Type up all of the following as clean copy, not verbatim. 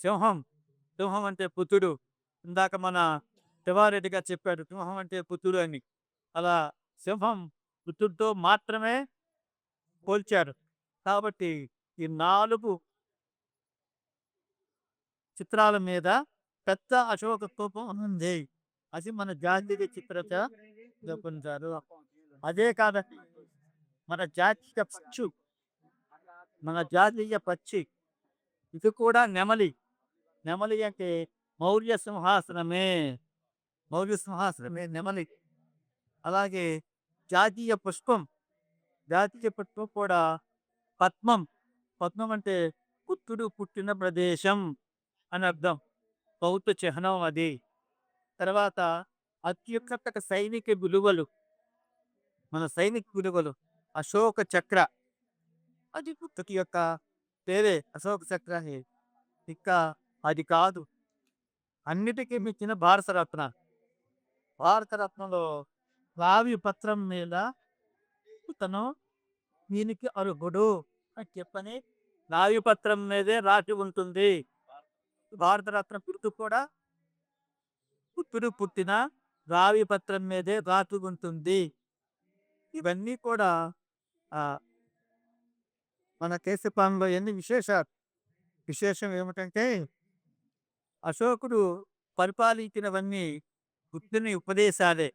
సింహం. సింహం అంటే పుత్రుడు. ఇందాక మన శివారెడ్డి గారు చెప్పాడు. సింహం అంటే పుత్రుడు అని. అలా సింహం పుత్రుడితో మాత్రమే పోల్చారు. కాబట్టి ఈ 4 చిత్రాల మీద పెద్ద అశోక స్తూపం ఉంది. అది మన జాతీయ చిత్రత జరుపుకుంటారు. అదే కాదండి, మన జాతీయ పక్షు, మన జాతీయ పక్షి ఇది కూడా నెమలి. నెమలి అంటే మౌర్య సింహాసనమే. మౌర్య సింహాసనమే నెమలి. అలాగే జాతీయ పుష్పం, జాతీయ పుష్పం కూడా పద్మం. పద్మం అంటే పుత్రుడు పుట్టిన ప్రదేశం అని అర్థం. బౌద్ధ చిహ్నం అది. తర్వాత అత్యున్నత సైనిక విలువలు, మన సైనిక విలువలు అశోక చక్ర. అది ప్రతి యొక్క పేరే అశోక చక్ర అని. ఇంకా అది కాదు, అన్నిటికీ మించిన భారతరత్న. భారతరత్నంలో రావి పత్రం మీద తను దీనికి అర్హుడు అని చెప్పని రావి పత్రం మీదే రాసి ఉంటుంది. భారతరత్న గుర్తు కూడా పుత్రుడు పుట్టిన రావి పత్రం మీదే రాసి ఉంటుంది. ఇవన్నీ కూడా ఆ మన కేశపాలనలో ఎన్ని విశేషాలు. విశేషం ఏమిటంటే అశోకుడు పరిపాలించినవన్నీ బుద్ధుని ఉపదేశాలే.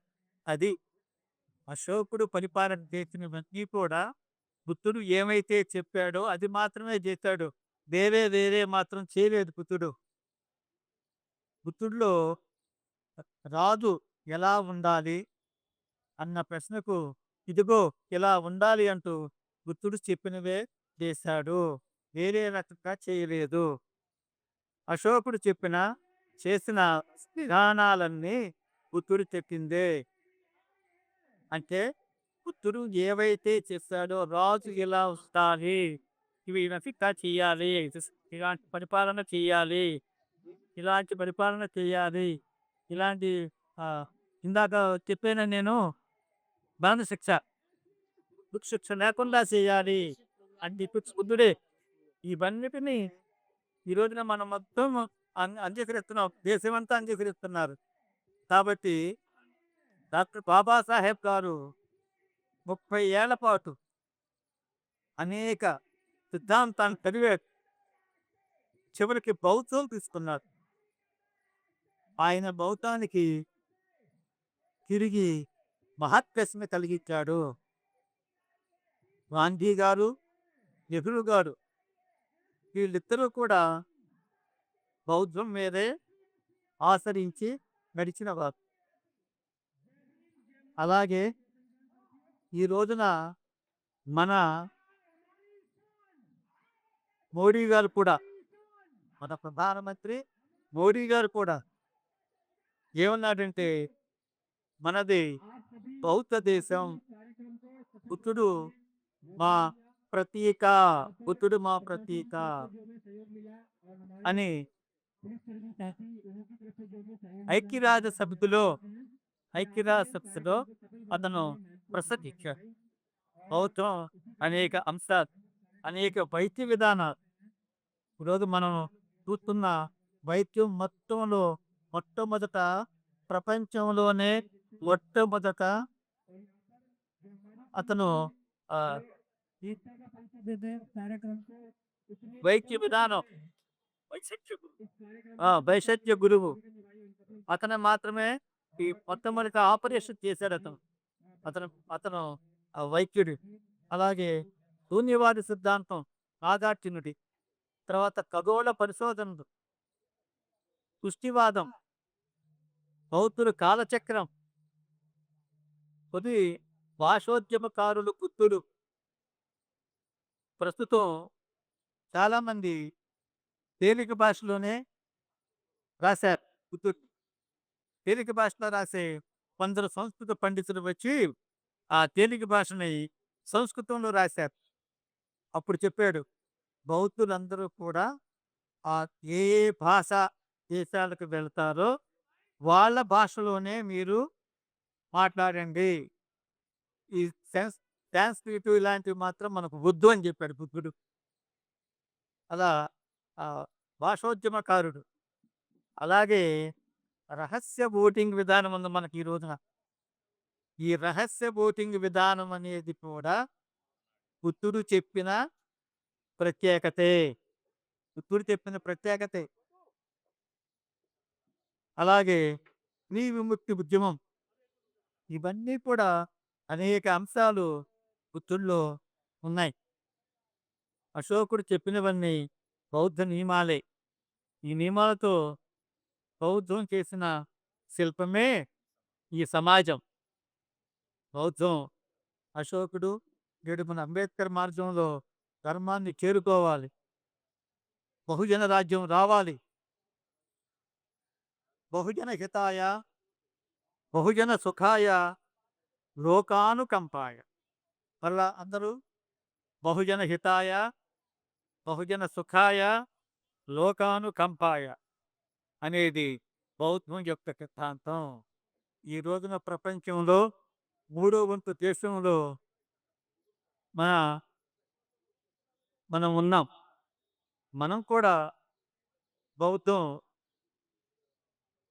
అది అశోకుడు పరిపాలన చేసినవన్నీ కూడా బుద్ధుడు ఏమైతే చెప్పాడో అది మాత్రమే చేశాడు. వేరే వేరే మాత్రం చేయలేదు బుద్ధుడు. బుద్ధుడిలో రాజు ఎలా ఉండాలి అన్న ప్రశ్నకు ఇదిగో ఇలా ఉండాలి అంటూ బుద్ధుడు చెప్పినవే చేశాడు. వేరే రకంగా చేయలేదు. అశోకుడు చెప్పిన చేసిన విధానాలన్నీ బుద్ధుడు చెప్పిందే. అంటే బుద్ధుడు ఏవైతే చేశాడో రాజు ఇలా ఉండాలి, ఇవి ఇట్లా చేయాలి, ఇలాంటి పరిపాలన చేయాలి, ఇలాంటి పరిపాలన చేయాలి, ఇలాంటి ఆ, ఇందాక చెప్పాను నేను, బాణ శిక్ష, శిక్ష లేకుండా చేయాలి అని చెప్పి బుద్ధుడే ఇవన్నిటిని ఈ రోజున మనం మొత్తం అంగీకరిస్తున్నాం. దేశమంతా అంగీకరిస్తున్నారు. కాబట్టి డాక్టర్ బాబాసాహెబ్ గారు 30 ఏళ్ల పాటు అనేక సిద్ధాంతాన్ని చదివారు. చివరికి బౌద్ధం తీసుకున్నారు. ఆయన బౌద్ధానికి తిరిగి మహత్ప్రశ్న కలిగించాడు. గాంధీ గారు, నెహ్రూ గారు వీళ్ళిద్దరూ కూడా బౌద్ధం మీదే ఆచరించి నడిచిన వారు. అలాగే ఈ రోజున మన మోడీ గారు కూడా, మన ప్రధానమంత్రి మోడీ గారు కూడా ఏమన్నాడంటే మనది బౌద్ధ దేశం, బుద్ధుడు మా ప్రతీక, బుద్ధుడు మా ప్రతీక అని ఐక్యరాజ్య సమితిలో ఐక్యరాజ్య సమితిలో అతను ప్రసంగించాడు. బౌద్ధం అనేక అంశాలు, అనేక వైద్య విధానాలు ఈరోజు మనం చూస్తున్న వైద్యం మొత్తంలో మొట్టమొదట, ప్రపంచంలోనే మొట్టమొదట అతను ఆ, ఈ వైద్య విధానం వైశజ్య గురువు అతను మాత్రమే ఈ మొట్టమొదటి ఆపరేషన్ చేశాడు. అతను అతను అతను వైద్యుడు. అలాగే శూన్యవాది సిద్ధాంతం నాగార్జునుడి. తర్వాత ఖగోళ పరిశోధనలు, పుష్టివాదం, బౌద్ధుడు కాలచక్రం, కొద్ది భాషోద్యమకారులు బుద్ధుడు. ప్రస్తుతం చాలామంది తేలిక భాషలోనే రాశారు బుద్ధుడు. తేలిక భాషలో రాసే కొందరు సంస్కృత పండితులు వచ్చి ఆ తేలిక భాషని సంస్కృతంలో రాశారు. అప్పుడు చెప్పాడు బౌద్ధులందరూ కూడా ఆ ఏ ఏ భాష దేశాలకు వెళ్తారో వాళ్ళ భాషలోనే మీరు మాట్లాడండి. ఈ సాంస్క్రిట్ ఇలాంటివి మాత్రం మనకు వద్దు అని చెప్పాడు బుద్ధుడు. అలా భాషోద్యమకారుడు. అలాగే రహస్య ఓటింగ్ విధానం ఉంది మనకి ఈ రోజున. ఈ రహస్య ఓటింగ్ విధానం అనేది కూడా బుద్ధుడు చెప్పిన ప్రత్యేకతే. బుద్ధుడు చెప్పిన ప్రత్యేకతే. అలాగే స్త్రీ విముక్తి ఉద్యమం. ఇవన్నీ కూడా అనేక అంశాలు బుద్ధుడిలో ఉన్నాయి. అశోకుడు చెప్పినవన్నీ బౌద్ధ నియమాలే. ఈ నియమాలతో బౌద్ధం చేసిన శిల్పమే ఈ సమాజం. బౌద్ధం అశోకుడు నేడు మన అంబేద్కర్ మార్గంలో ధర్మాన్ని చేరుకోవాలి. బహుజన రాజ్యం రావాలి. బహుజన హితాయ, బహుజన సుఖాయ, లోకానుకంపాయ. మళ్ళా అందరూ బహుజన హితాయ, బహుజన సుఖాయ, లోకానుకంపాయ అనేది బౌద్ధం యొక్క సిద్ధాంతం. ఈ రోజున ప్రపంచంలో మూడో వంతు దేశంలో మన మనం ఉన్నాం. మనం కూడా బౌద్ధం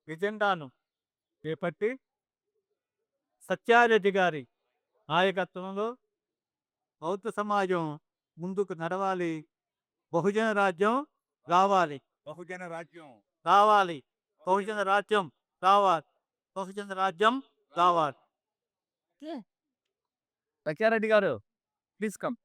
ఎజెండాను చేపట్టి సత్యారెడ్డి గారి నాయకత్వంలో బౌద్ధ సమాజం ముందుకు నడవాలి. బహుజన రాజ్యం రావాలి. బహుజన రాజ్యం రావాలి. బహుజన రాజ్యం రావాలి. బహుజన రాజ్యం రావాలి. సత్యారెడ్డి గారు ప్లీజ్ కమ్.